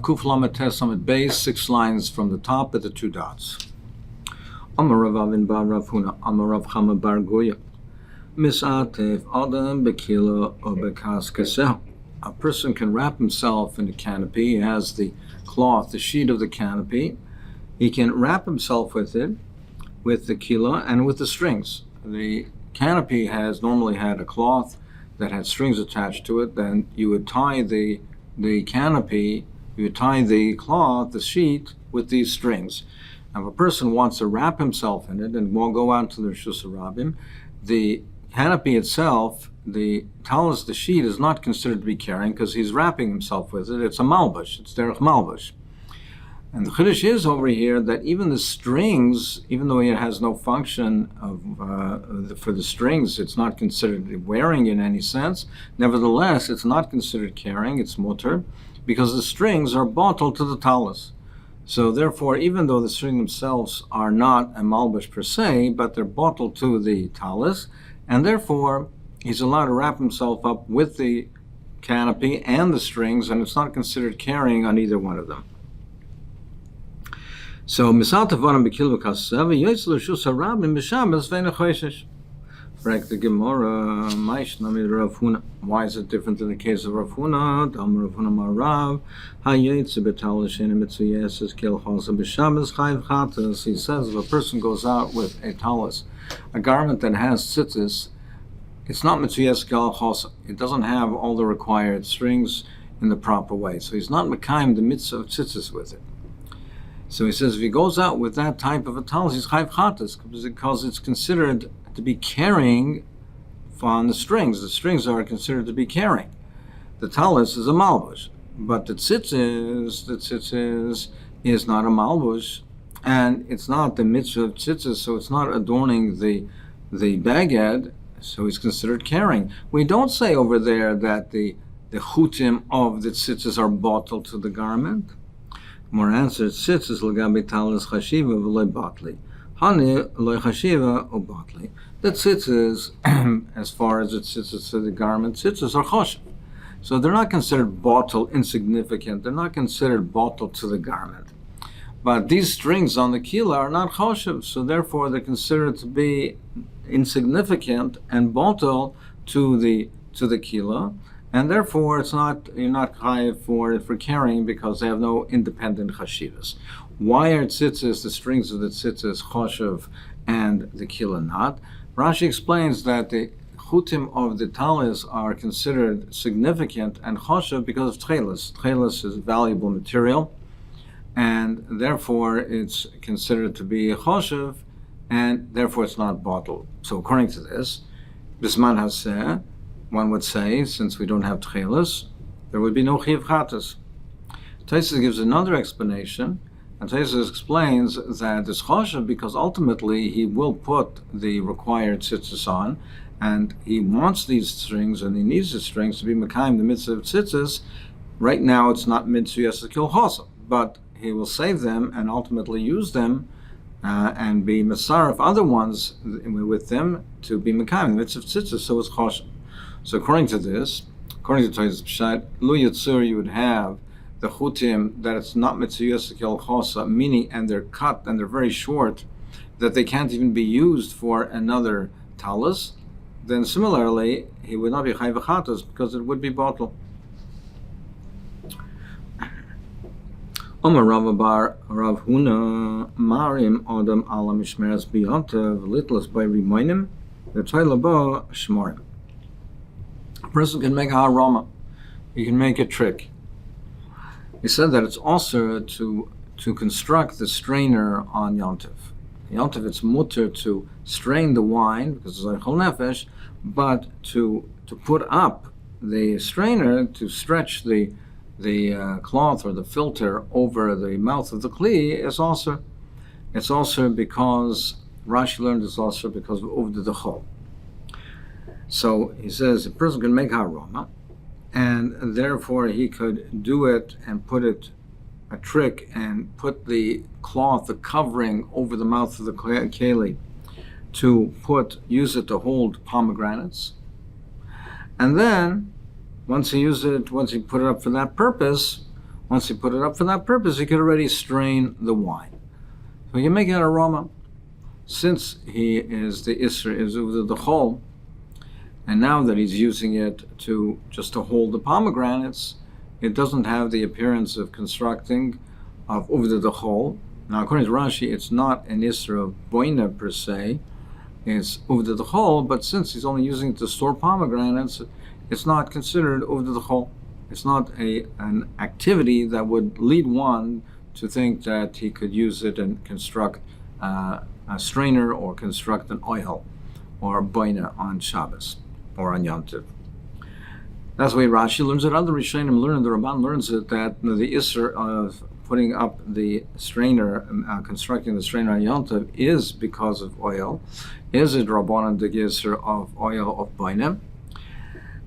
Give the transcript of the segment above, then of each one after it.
Kuf Lamed Tes Amud base, 6 lines from the top at the 2 dots. Amar Rav Avin bar Rav Huna, Amar Rav Chama bar Goya. Misatef Adam Bekila or Bekas Keseh. A person can wrap himself in the canopy. He has the cloth, the sheet of the canopy. He can wrap himself with it, with the kila and with the strings. The canopy has normally had a cloth that had strings attached to it. Then you would tie the canopy, you would tie the cloth, the sheet, with these strings. Now, if a person wants to wrap himself in it and won't go out to the Rishus Harabim, the canopy itself, the talus, the sheet, is not considered to be carrying because he's wrapping himself with it. It's a malbush. It's derech malbush. And the chiddush is over here that even the strings, even though it has no function for the strings, it's not considered wearing in any sense. Nevertheless, it's not considered carrying. It's mutter because the strings are bottled to the talus. So therefore, even though the strings themselves are not a malbush per se, but they're bottled to the talus, and therefore he's allowed to wrap himself up with the canopy and the strings, and it's not considered carrying on either one of them. So, Misal Tavaram Bekil V'Kasev Yotzler Shus Harabim B'Shabbos Ve'Eino Choshesh. Correct the Gemara. Ma'ishnami Rav Huna. Why is it different in the case of Rav Huna? Dam Rav Huna Marav Hayetze B'Tal Shena Mitzuyes Kil Chosa B'Shabbos Chayv Chatas. He says if a person goes out with a talus, a garment that has tzitzis, it's not Mitzuyes Kil Chosa. It doesn't have all the required strings in the proper way. So he's not Mekayim the mitzvah of tzitzis with it. So he says if he goes out with that type of a talus, he's chayv chatas because it's considered to be carrying on the strings. The strings are considered to be carrying. The talus is a malbush, but the tzitzis is not a malbush, and it's not the mitzvah of tzitzis, so it's not adorning the baged, so he's considered carrying. We don't say over there that the chutim of the tzitzis are bottled to the garment. More answer, tzitzis l'gabi talus chashiva v'loy batli. Hani loy chashiva o batli. The tzitzis, as far as it tzitzis to the garment, tzitzis are choshev. So they're not considered bottled insignificant. They're not considered bottled to the garment. But these strings on the kila are not choshev, so therefore they're considered to be insignificant and bottled to the kila. And therefore, you're not chayiv for carrying because they have no independent chashivas. Why are tzitzis, the strings of the tzitzis, choshev, and the kila not? Rashi explains that the chutim of the talis are considered significant and choshev because of tchelis. Tchelis is valuable material, and therefore it's considered to be choshev, and therefore it's not bottled. So according to this, bisman haseh, one would say, since we don't have tchelis, there would be no chiyuv chatas. Tosfos gives another explanation, and Tosfos explains that it's choshev because ultimately he will put the required tzitzis on, and he wants these strings and he needs the strings to be mekayim the mitzvah of tzitzis. Right now it's not mitzvah yesakil chosa, but he will save them and ultimately use them and be masarif other ones with them to be mekayim the mitzvah of tzitzis, so it's choshev. So according to this, according to Tosfos Pshat, Lu Yitzur, you would have the chutim that it's not mitzvah yesakil chosa, meaning, and they're cut and they're very short, that they can't even be used for another talus. Then similarly, he would not be chayv chatas because it would be bottled. Omer Rav bar Rav Huna Marim Adam Ala Mishmeres Biyontav Litlas by Rimoinim the Toilaba Shmorim. A person can make a harama. He can make a trick. He said that it's also to construct the strainer on Yontif. Yontif, it's mutter to strain the wine because it's like chol nefesh, but to put up the strainer to stretch the cloth or the filter over the mouth of the kli is also. It's also because Rashi learned it's also because of uvda dechol. So he says a person can make harama, and therefore he could do it and put it a trick and put the cloth, the covering over the mouth of the keli to use it to hold pomegranates. And then once he put it up for that purpose, Once he put it up for that purpose, he could already strain the wine. So he can make it aroma. Since he is the Isra is Uvda the Chol, and now that he's using it just to hold the pomegranates, it doesn't have the appearance of constructing of Uvda the Chol. Now, according to Rashi, it's not an Isra of Boina per se, it's Uvda the Chol, but since he's only using it to store pomegranates, it's not considered Uvda the Chol. It's not an activity that would lead one to think that he could use it and construct a strainer or construct an oil or boina on Shabbos or on Yom Tov. That's the way Rashi learns it. Other Rishonim learn, the Ramban learns it, that the Isser of putting up the strainer, constructing the strainer on Yom Tov is because of oil, is a Rabbanan the Isser of oil of boina.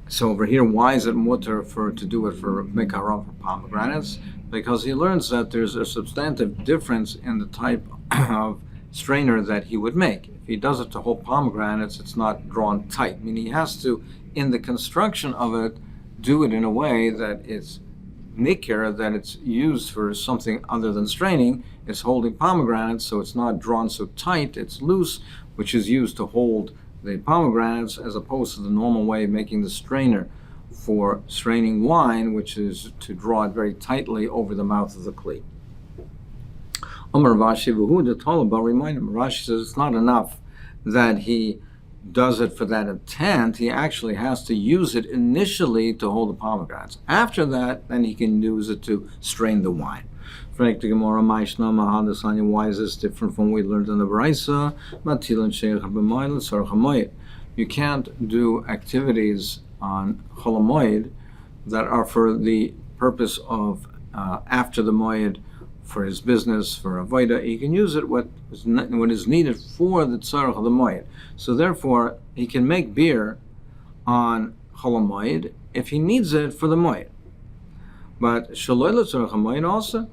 So over here, why is it mutter to do it for mekaron for pomegranates? Because he learns that there's a substantive difference in the type of strainer that he would make. If he does it to hold pomegranates, it's not drawn tight. I mean, he has to, in the construction of it, do it in a way that it's nikir, that it's used for something other than straining. It's holding pomegranates, so it's not drawn so tight, it's loose, which is used to hold the pomegranates, as opposed to the normal way of making the strainer for straining wine, which is to draw it very tightly over the mouth of the kli. Rashi says it's not enough that he does it for that intent. He actually has to use it initially to hold the pomegranates. After that, then he can use it to strain the wine. Why is this different from what we learned in the Baraisa? You can't do activities on Chol HaMoed that are for the purpose of after the Moed, for his business, for Avodah. He can use it what is needed for the Tzarech of the Moed. So therefore, he can make beer on Chol HaMoed if he needs it for the Moed. But Shaloi L'Tzarech HaMoed also.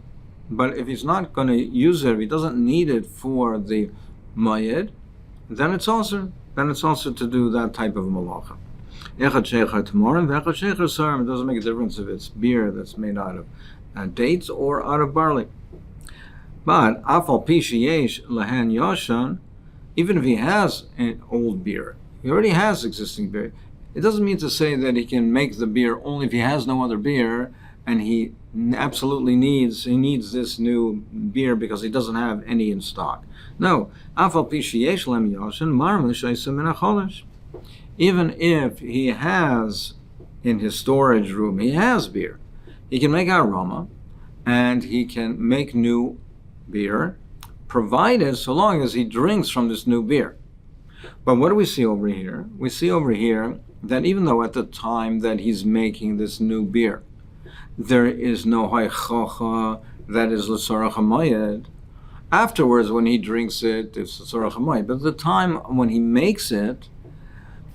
But if he's not going to use it, if he doesn't need it for the Moed, then it's also to do that type of malacha. It doesn't make a difference if it's beer that's made out of dates or out of barley. But afal pishiyesh lahan yoshan, even if he has an old beer, he already has existing beer. It doesn't mean to say that he can make the beer only if he has no other beer, and he absolutely needs this new beer because he doesn't have any in stock. No, afal pishiyesh lahan yoshan marm l'shaisa min hacholish. Even if he has in his storage room, he has beer, he can make aroma, and he can make new beer, provided so long as he drinks from this new beer. But what do we see over here? We see over here that even though at the time that he's making this new beer, there is no haichacha, that is l'tzarech hamayed. Afterwards, when he drinks it, it's l'tzarech hamayed. But at the time when he makes it,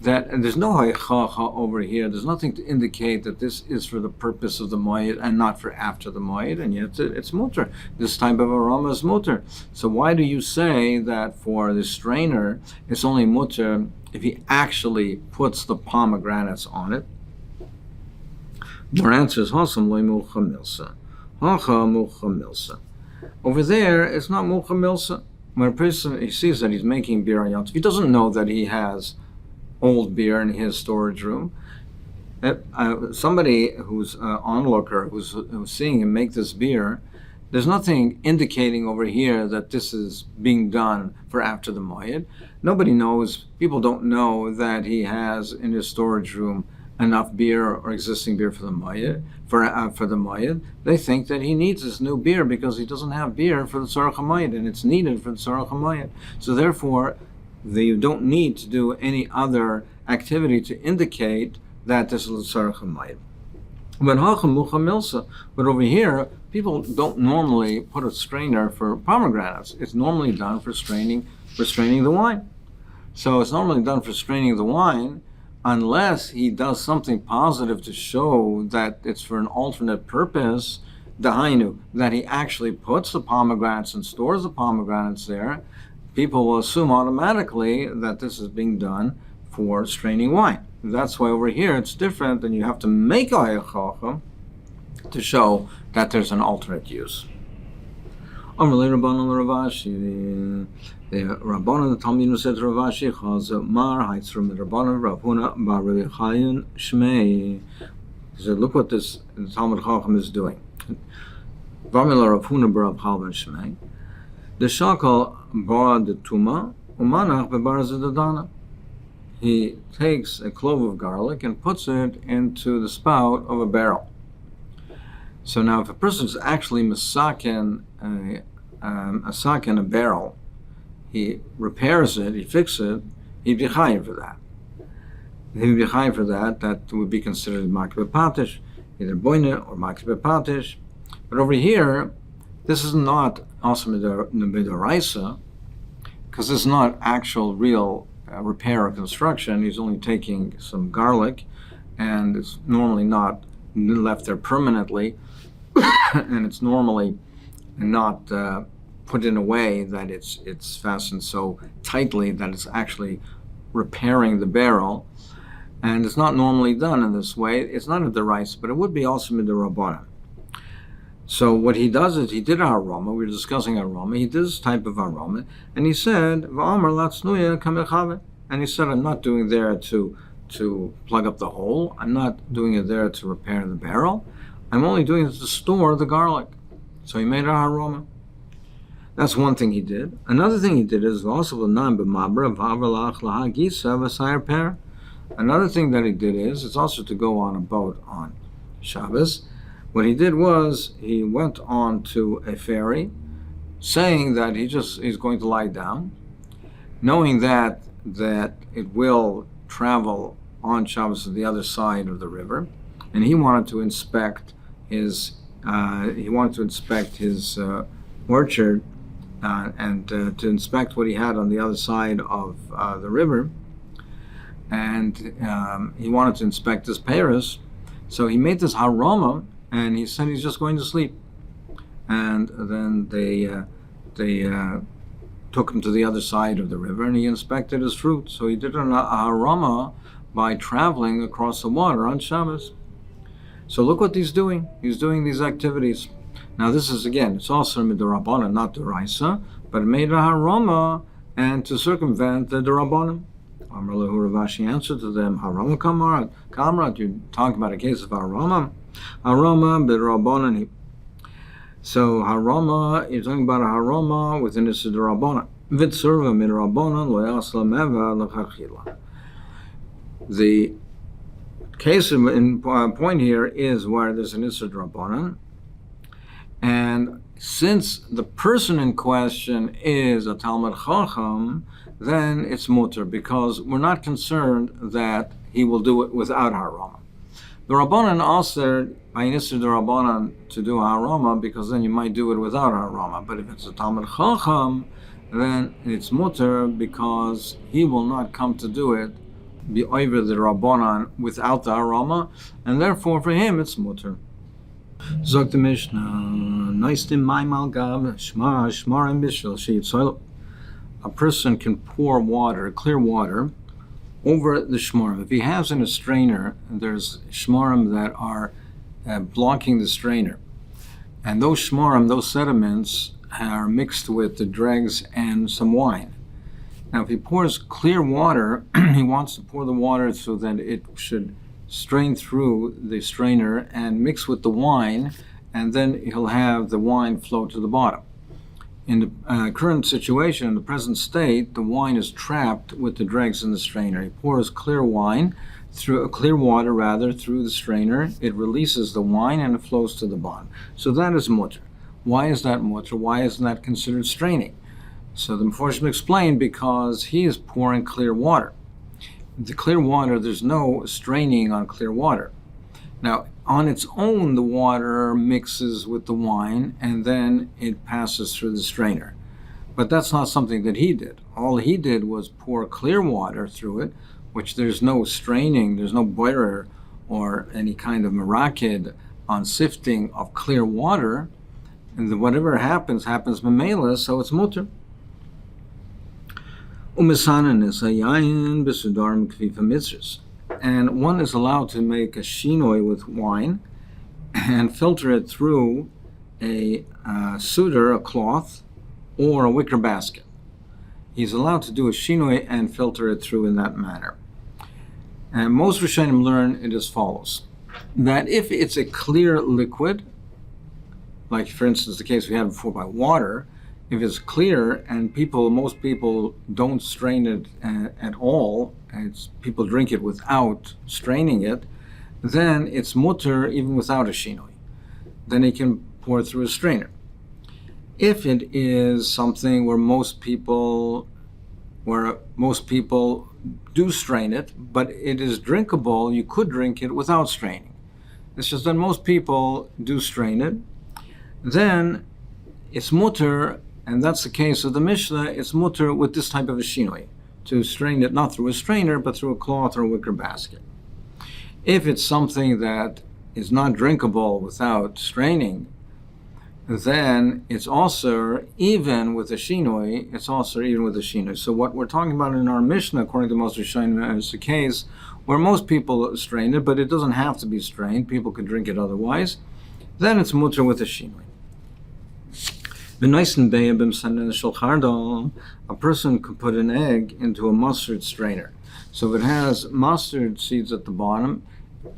and there's no haichacha over here. There's nothing to indicate that this is for the purpose of the moed and not for after the moed, and yet it's mutter. This type of aroma is mutter. So why do you say that for the strainer it's only mutter if he actually puts the pomegranates on it? Your answer is hasam loy mulcha milsa. Hacha mulcha milsa. Over there, it's not mulcha milsa. When a person he sees that he's making beer on Yom Tov, he doesn't know that he has old beer in his storage room. Somebody who's an onlooker, who's seeing him make this beer, there's nothing indicating over here that this is being done for after the moed. Nobody knows, people don't know that he has in his storage room enough beer or existing beer for the moed. For the moed, they think that he needs this new beer because he doesn't have beer for the tzarech hamoed, and it's needed for the tzarech hamoed. So therefore, you don't need to do any other activity to indicate that this is l'tzarech hamayim. But over here, people don't normally put a strainer for pomegranates. It's normally done for straining the wine. So it's normally done for straining the wine, unless he does something positive to show that it's for an alternate purpose, dahainu, that he actually puts the pomegranates and stores the pomegranates there. People will assume automatically that this is being done for straining wine. That's why over here it's different, and you have to make a hayachacha to show that there's an alternate use. Amalei Rabbanon Ravashi, the Rabbanon, the Talmud said to Ravashi, Chaz Mar Heitzrum Rabbanon Rav Huna Bar Rabbi Chayin Shmei. He said, look what this Talmud Chacham is doing. Vamila Rav Huna Bar Rav Chalvan Shmei. The Shakal Bar the Tuma Umanach Bebar Zedadana. He takes a clove of garlic and puts it into the spout of a barrel. So now, if a person is actually masakin a barrel, he repairs it, he fixes it, he'd be chayiv for that. He'd be chayiv for that. That would be considered makbeh patish, either boine or makbeh patish. But over here, this is not also midoraisa, because it's not actual real repair or construction. He's only taking some garlic, and it's normally not left there permanently, and it's normally not put in a way that it's fastened so tightly that it's actually repairing the barrel, and it's not normally done in this way. It's not a deraisa, but it would be also midorabanan. So what he does is he did aroma. We were discussing aroma. He did this type of aroma, and he said, "V'amar latznuya kamechave." And he said, "I'm not doing there to plug up the hole. I'm not doing it there to repair the barrel. I'm only doing it to store the garlic." So he made a aroma. That's one thing he did. Another thing he did is also another thing that he did is it's also to go on a boat on Shabbos. What he did was he went on to a ferry, saying that he's going to lie down, knowing that it will travel on Shabbos to the other side of the river, and he wanted to inspect his orchard and to inspect what he had on the other side of the river, and he wanted to inspect his Paris. So he made this haroma, and he said he's just going to sleep. And then they took him to the other side of the river, and he inspected his fruit. So he did an haroma by traveling across the water on Shabbos. So look what he's doing. He's doing these activities. Now this is, again, it's also midorabanan, not deraisa, but it made a haroma and to circumvent the derabanan. Amar lehu Ravashi answered to them, haroma kamrat, you're talking about a case of haroma. Haroma b'derabanan. So haroma, you're talking about a haroma within the derabanan. V'tzurva midorabanan lo yaslam eva l'chachila. The case in point here is where there's an Isser Drabanan, and since the person in question is a Talmud Chacham, then it's mutter, because we're not concerned that he will do it without haroma. The Rabbanan also by an Isser Drabanan to do haroma, because then you might do it without haroma. But if it's a Talmud Chacham, then it's mutter, because he will not come to do it be over the Rabbanan without the aroma, and therefore for him it's mutter. Zog the Mishnah, Noistim Maim al Gav, Shmar and Bishul Sheet Soil. A person can pour water, clear water, over the shmarim. If he has in a strainer, there's shmarim that are blocking the strainer, and those shmarim, those sediments, are mixed with the dregs and some wine. Now, if he pours clear water, he wants to pour the water so that it should strain through the strainer and mix with the wine, and then he'll have the wine flow to the bottom. In the current situation, in the present state, the wine is trapped with the dregs in the strainer. He pours clear water through the strainer. It releases the wine and it flows to the bottom. So that is mutter. Why is that mutter? Why isn't that considered straining? So the Meforshim explained, because he is pouring clear water. The clear water, there's no straining on clear water. Now, on its own, the water mixes with the wine and then it passes through the strainer. But that's not something that he did. All he did was pour clear water through it, which there's no straining, there's no boirer or any kind of merakid on sifting of clear water. And whatever happens memela, so it's mutter. And one is allowed to make a shinoi with wine and filter it through a suder, a cloth, or a wicker basket. He's allowed to do a shinoi and filter it through in that manner. And most Rishonim learn it as follows: that if it's a clear liquid, like for instance the case we had before by water, if it's clear and most people don't strain it at all, people drink it without straining it, then it's mutter even without a shinoi. Then he can pour it through a strainer. If it is something where most people do strain it, but it is drinkable, you could drink it without straining. It's just that most people do strain it. Then it's mutter, and that's the case of the Mishnah, it's mutter with this type of a shinoi, to strain it not through a strainer, but through a cloth or a wicker basket. If it's something that is not drinkable without straining, then it's also even with a shinoi. So what we're talking about in our Mishnah, according to most Rishonim, is the case where most people strain it, but it doesn't have to be strained. People could drink it otherwise. Then it's mutter with a shinoi. A person could put an egg into a mustard strainer. So if it has mustard seeds at the bottom,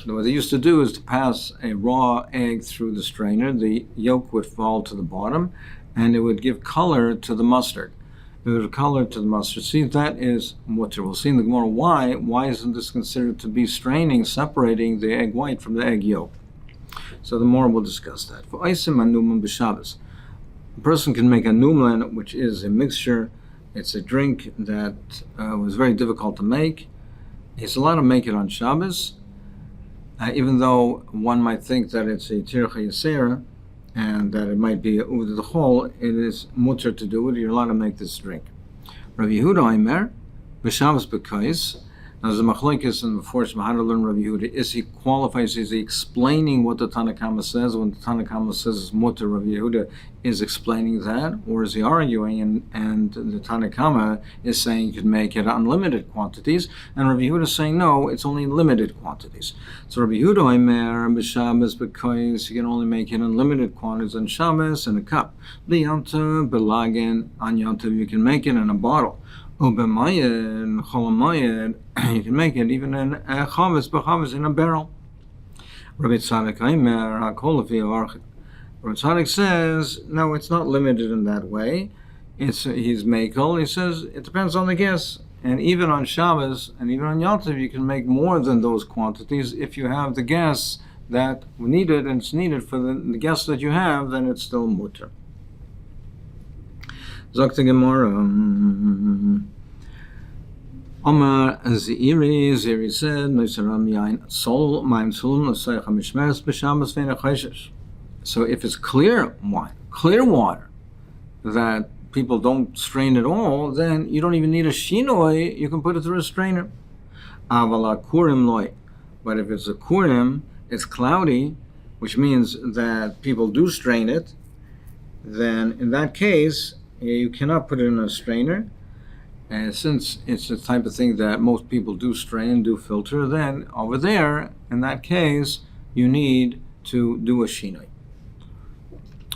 what they used to do is to pass a raw egg through the strainer. The yolk would fall to the bottom, and it would give color to the mustard. It would give color to the mustard seed. That is mutter. We'll see in the Gemara why. Why isn't this considered to be straining, separating the egg white from the egg yolk? So the more we'll discuss that. For Eisim Anumim b'Shabbos, a person can make a numlan, which is a mixture. It's a drink that was very difficult to make. He's allowed to make it on Shabbos. Even though one might think that it's a tircha yasera and that it might be a uv the chol, it is mutter to do it. You're allowed to make this drink. Rav Yehuda Omer b'Shabbos b'kais. Now, there's a machlokes in the force how to learn Rav Yehuda. Is he qualifies? Is he explaining what the Tanna Kama says? When the Tanna Kama says it's mutter, Rav Yehuda is explaining that, or is he arguing? And the Tanna Kama is saying you could make it unlimited quantities, and Rav Yehuda is saying no, it's only limited quantities. So Rav Yehuda Omer b'Shabbos because you can only make it unlimited quantities on Shabbos in a cup. B'Yom b'Lagen on Yom Tov you can make it in a bottle. Ubemayed, cholamayed, you can make it even in a chavis in a barrel. Rabbi Tzadok Aimer, hakol lefi archit. Rabbi Tzadok says, no, it's not limited in that way. He's makel. He says it depends on the guest, and even on Shabbos and even on Yom Tov, you can make more than those quantities if you have the guests that need it, and it's needed for the guests that you have. Then it's still mutter. Zok the Gemara. Omar Ziri said, Noisaram Yain Sol Maim Sulum Nosayach HaMishmeres B'Shabbos Ve'en HaChoshesh. So if it's clear wine, clear water, that people don't strain at all, then you don't even need a shinoi, you can put it through a strainer. Avala Kurim Loi. But if it's a Kurim, it's cloudy, which means that people do strain it, then in that case, you cannot put it in a strainer. And since it's the type of thing that most people do strain, do filter, then over there, in that case, you need to do a shinoi.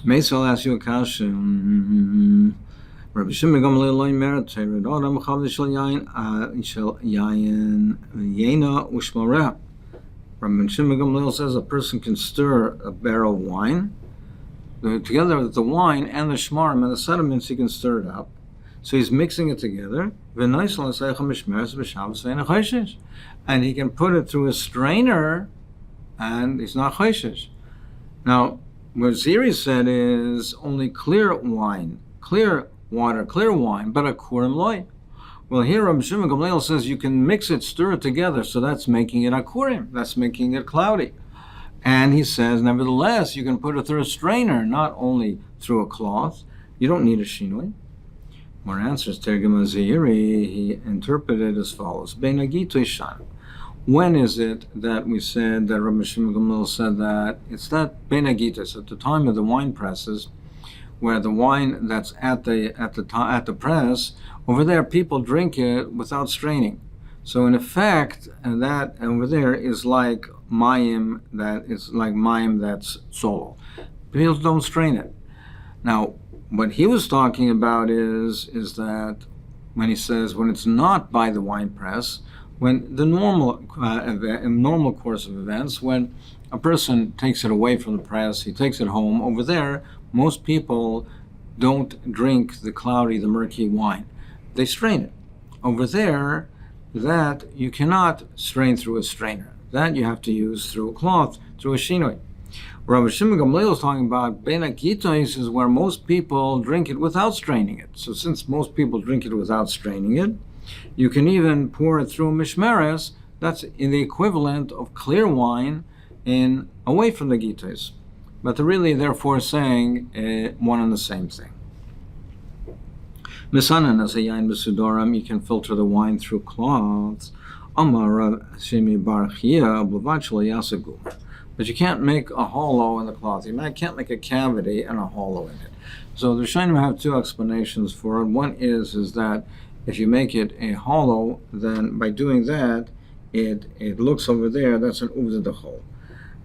Maybe I'll ask you a question. Rabbi Shimon Gamliel loy merit tered adam chavli shel yayin yena ushmara. Rabbi Shimon Gamliel says a person can stir a barrel of wine. Together with the wine and the shmarim and the sediments, he can stir it up. So he's mixing it together. And he can put it through a strainer, and he's not chayshish. Now, what Ziri said is only clear wine, clear water, clear wine, but a kurim loy. Well, here Rabbi Shimon Gamliel says you can mix it, stir it together, so that's making it a kurim. That's making it cloudy. And he says, nevertheless, you can put it through a strainer, not only through a cloth. You don't need a shinoi. More answers. Tergim Ziri, he interpreted as follows. When is it that we said that Rabbi Shimon Gamliel said that? It's that Benagitas, at the time of the wine presses, where the wine that's at the press, over there people drink it without straining. So in effect, and that over there is like mayim, that's solo. People don't strain it. Now, what he was talking about is that when he says when it's not by the wine press, when the normal course of events, when a person takes it away from the press, he takes it home. Over there, most people don't drink the cloudy, the murky wine. They strain it. Over there, that you cannot strain through a strainer. That you have to use through a cloth, through a shinoi. Rabbi Shimon Gamliel is talking about Bein HaKitos is where most people drink it without straining it. So since most people drink it without straining it, you can even pour it through a mishmeres. That's in the equivalent of clear wine away from the Gitos. But they're really therefore saying one and the same thing. Misanan as a yain besudoram, you can filter the wine through cloths. Amar Shimi Barchia Blavachla Yasagu. But you can't make a hollow in the cloth. You can't make a cavity and a hollow in it. So the Rishonim have two explanations for it. One is that if you make it a hollow, then by doing that, it looks over there, that's an uvda dechol.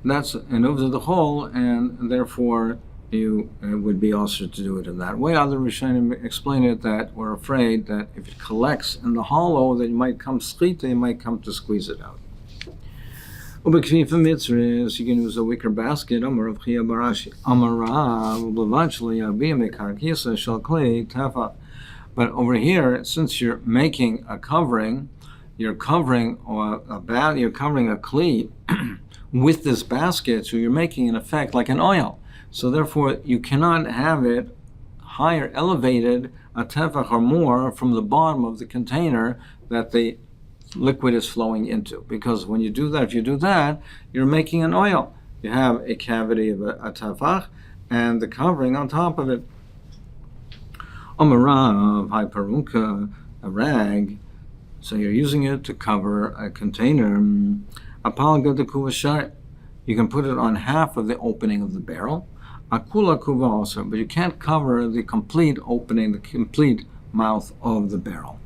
That's an uvda dechol, and therefore you would be also to do it in that way. Other Rishonim explain it that we're afraid that if it collects in the hollow, that you might come shlit, you might come to squeeze it out. Ubekvifa mitzvahs, you can use a wicker basket. Amar of Chia Barashi. Amarav Blavachli Abim Karkisa Shal Clay Tafa. But over here, since you're making a covering, you're covering a kli with this basket, so you're making in effect like an oil. So therefore, you cannot have it higher, elevated a tefach or more from the bottom of the container that the liquid is flowing into, because when you do that, if you do that, you're making an oil. You have a cavity of a tefach and the covering on top of it. Omarav, hyperunka, a rag. So you're using it to cover a container. Apalga de kuvashar. You can put it on half of the opening of the barrel. Akula kuva also, but you can't cover the complete opening, the complete mouth of the barrel.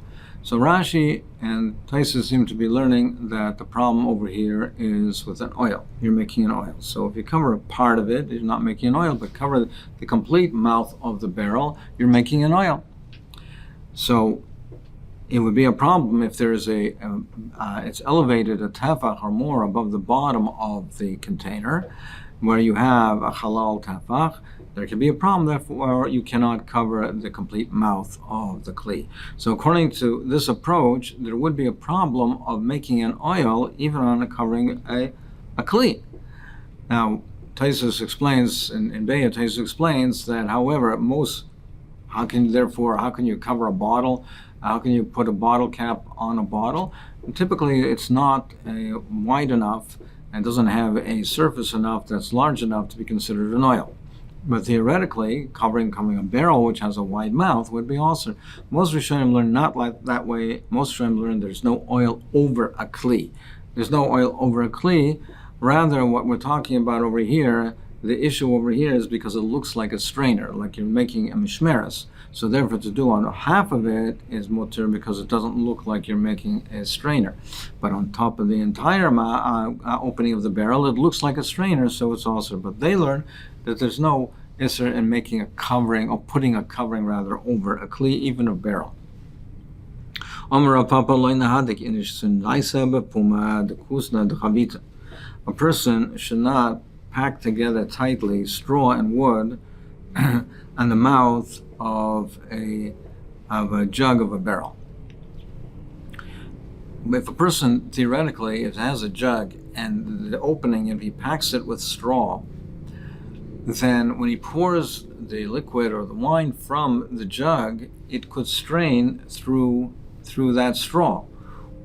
So Rashi and Taisus seem to be learning that the problem over here is with an oil. You're making an oil. So if you cover a part of it, you're not making an oil, but cover the complete mouth of the barrel, you're making an oil. So it would be a problem if there is it's elevated a tefach or more above the bottom of the container, where you have a halal tefach. There can be a problem, therefore you cannot cover the complete mouth of the kli. So according to this approach, there would be a problem of making an oil even on covering a kli. Now, Taisus explains, in Beya, Taisus explains that, however, how can you cover a bottle? How can you put a bottle cap on a bottle? And typically, it's not wide enough and doesn't have a surface enough that's large enough to be considered an oil. But theoretically, covering a barrel which has a wide mouth would be also. Most Rishonim learn not like that way. Most Rishonim learn there's no oil over a kli. There's no oil over a kli. Rather, what we're talking about over here, the issue over here is because it looks like a strainer, like you're making a mishmeres. So therefore, to do on half of it is mutter because it doesn't look like you're making a strainer. But on top of the entire opening of the barrel, it looks like a strainer, so it's also. But they learn that there's no isser in making a covering, or putting a covering rather, over a kli, even a barrel. A person should not pack together tightly straw and wood on the mouth of a jug of a barrel. If a person theoretically, if it has a jug and the opening, if he packs it with straw, then when he pours the liquid or the wine from the jug, it could strain through that straw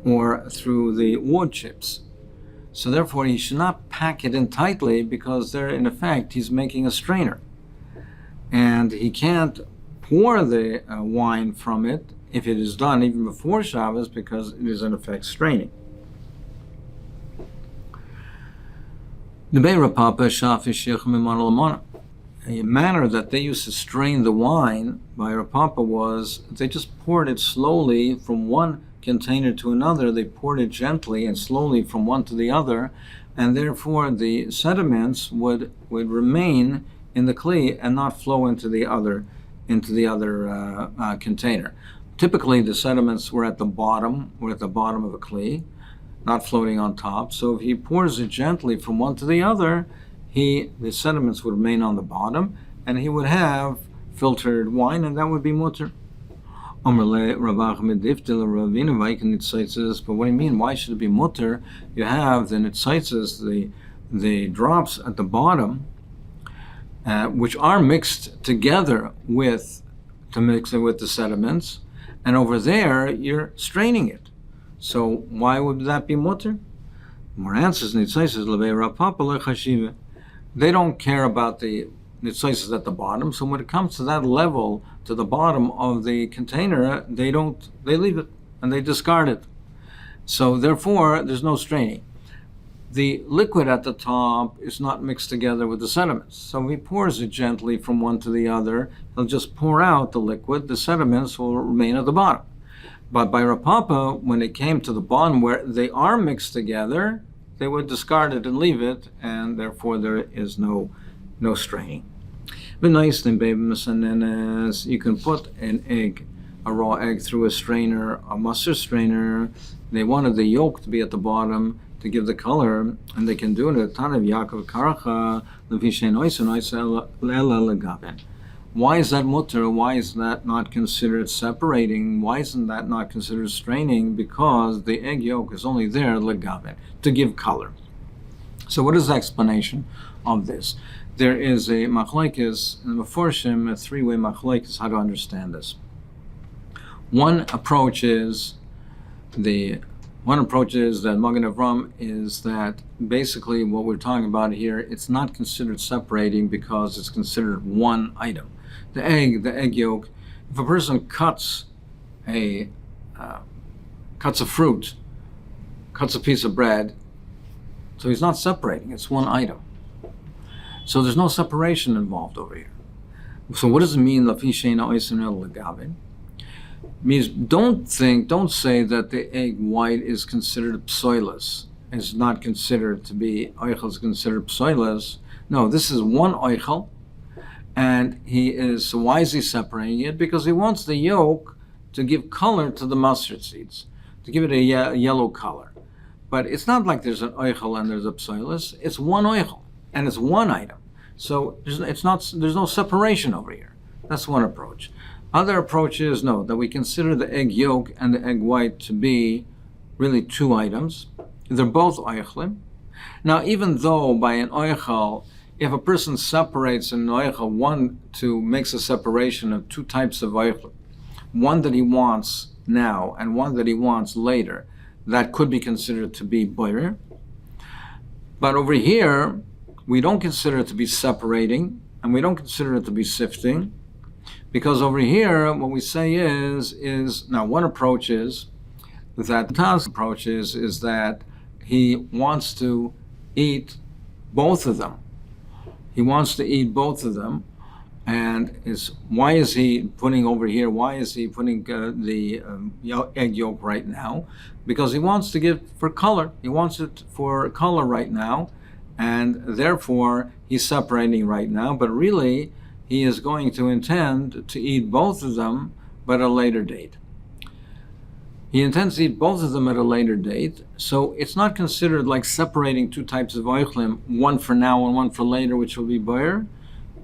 or through the wood chips. So therefore, he should not pack it in tightly, because there, in effect, he's making a strainer. And he can't pour the wine from it if it is done even before Shabbos, because it is in effect straining. The Beira Papa Shafi Shech Mimon Lamona. manner that they used to strain the wine by Rav Papa was they just poured it slowly from one container to another. They poured it gently and slowly from one to the other, and therefore the sediments would remain in the kli and not flow into the other container. Typically, the sediments were at the bottom of a kli, not floating on top. So if he pours it gently from one to the other, the sediments would remain on the bottom, and he would have filtered wine, and that would be mutter. But what do you mean? Why should it be mutter? You have the nitzaitzes, the drops at the bottom, which are mixed together to mix it with the sediments, and over there you're straining it. So why would that be mutter? More answers. They don't care about the nitzaitzes at the bottom. So when it comes to that level, to the bottom of the container, they leave it and they discard it. So therefore, there's no straining. The liquid at the top is not mixed together with the sediments. So if he pours it gently from one to the other, he'll just pour out the liquid. The sediments will remain at the bottom. But by Rav Papa, when it came to the bottom where they are mixed together, they would discard it and leave it, and therefore there is no straining. But nice thing, baby, you can put a raw egg through a strainer, a mustard strainer. They wanted the yolk to be at the bottom to give the color, and they can do it at Tanav Yaakov Karacha, Why is that mutter? Why is that not considered separating? Why isn't that not considered straining? Because the egg yolk is only there legaben, to give color. So what is the explanation of this? There is a machlokes in the Meforshim, a three-way machlokes, how to understand this. One approach is that Magen Avram is that basically what we're talking about here, it's not considered separating because it's considered one item. The egg yolk, if a person cuts a fruit, cuts a piece of bread, so he's not separating, it's one item. So there's no separation involved over here. So what does it mean, lafi she'eina oisen el legavin? Means don't say that the egg white is considered psoilus. It's not considered to be oichel, is considered psoilus. No, this is one oichel, and so why is he separating it? Because he wants the yolk to give color to the mustard seeds, to give it a yellow color. But it's not like there's an oichel and there's a psoilus. It's one oichel, and it's one item. So there's no separation over here. That's one approach. Other approach is that we consider the egg yolk and the egg white to be really two items. They're both oichlim. Now, even though by an oichel, if a person separates an oichel, makes a separation of two types of oichlim, one that he wants now and one that he wants later, that could be considered to be boirer. But over here, we don't consider it to be separating, and we don't consider it to be sifting. Because over here, what we say is now one approach is that Taz approach is that he wants to eat both of them. He wants to eat both of them, and why is he putting over here? Why is he putting the egg yolk right now? Because he wants to give for color. He wants it for color right now, and therefore he's separating right now. But really, he is going to intend to eat both of them, but at a later date. He intends to eat both of them at a later date, so it's not considered like separating two types of oichlim, one for now and one for later, which will be boyer.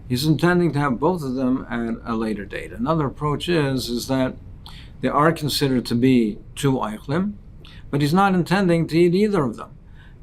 He's intending to have both of them at a later date. Another approach is that they are considered to be two oichlim, but he's not intending to eat either of them.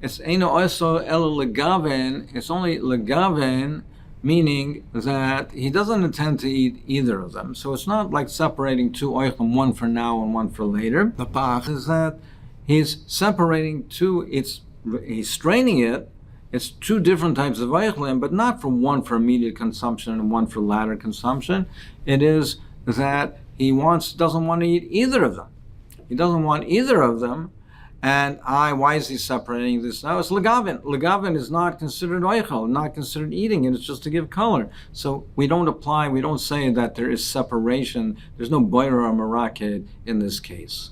It's eino oso el legaven. It's only legaven, meaning that he doesn't intend to eat either of them. So it's not like separating two oichlim, one for now and one for later. The pach is that he's separating he's straining it. It's two different types of oichlim, but not one for immediate consumption and one for latter consumption. It is that he doesn't want to eat either of them. He doesn't want either of them, And why is he separating this now? It's legavin. Legavin is not considered oichel, not considered eating it. It's just to give color. So we don't say that there is separation. There's no boirer or maraked in this case.